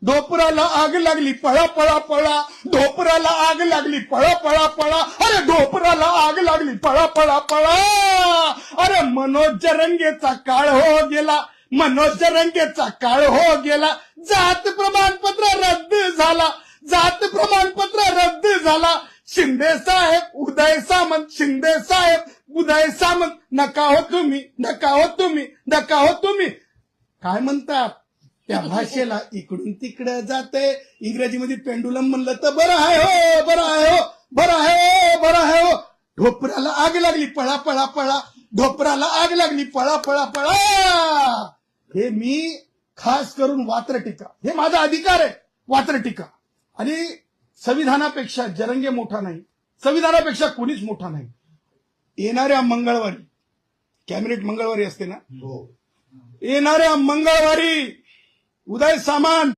ढोपराला आग लागली पळा पळा पळा, ढोपराला आग लागली पळा पळा पळा, अरे ढोपराला आग लागली पळा पळा पळा. अरे मनोज जरंगेचा काळ हो गेला, मनोज जरंगेचा काळ हो गेला. जात प्रमाणपत्र रद्द झाला, जात प्रमाणपत्र रद्द झाला. शिंदे साहेब उदय सामंत, शिंदे साहेब उदय सामंत, नका हो तुम्ही, नका हो तुम्ही, नका हो तुम्ही. काय म्हणतात त्या भाषेला इकडून तिकडं जाते. इंग्रजीमध्ये पेंडुलम म्हणलं तर बरं आहे हो, बरं आहे हो, बरं आहे हो, बरं आहे हो. ढोपराला आग लागली पळा पळा पळा, ढोपराला आग लागली पळा पळा पळा. हे मी खास करून वात्र टीका, हे माझा अधिकार आहे वात्र टीका. आणि संविधानापेक्षा जरंगे मोठा नाही, संविधानापेक्षा कोणीच मोठा नाही. येणाऱ्या मंगळवारी, कॅबिनेट मंगळवारी असते ना, येणाऱ्या मंगळवारी उदय सामंत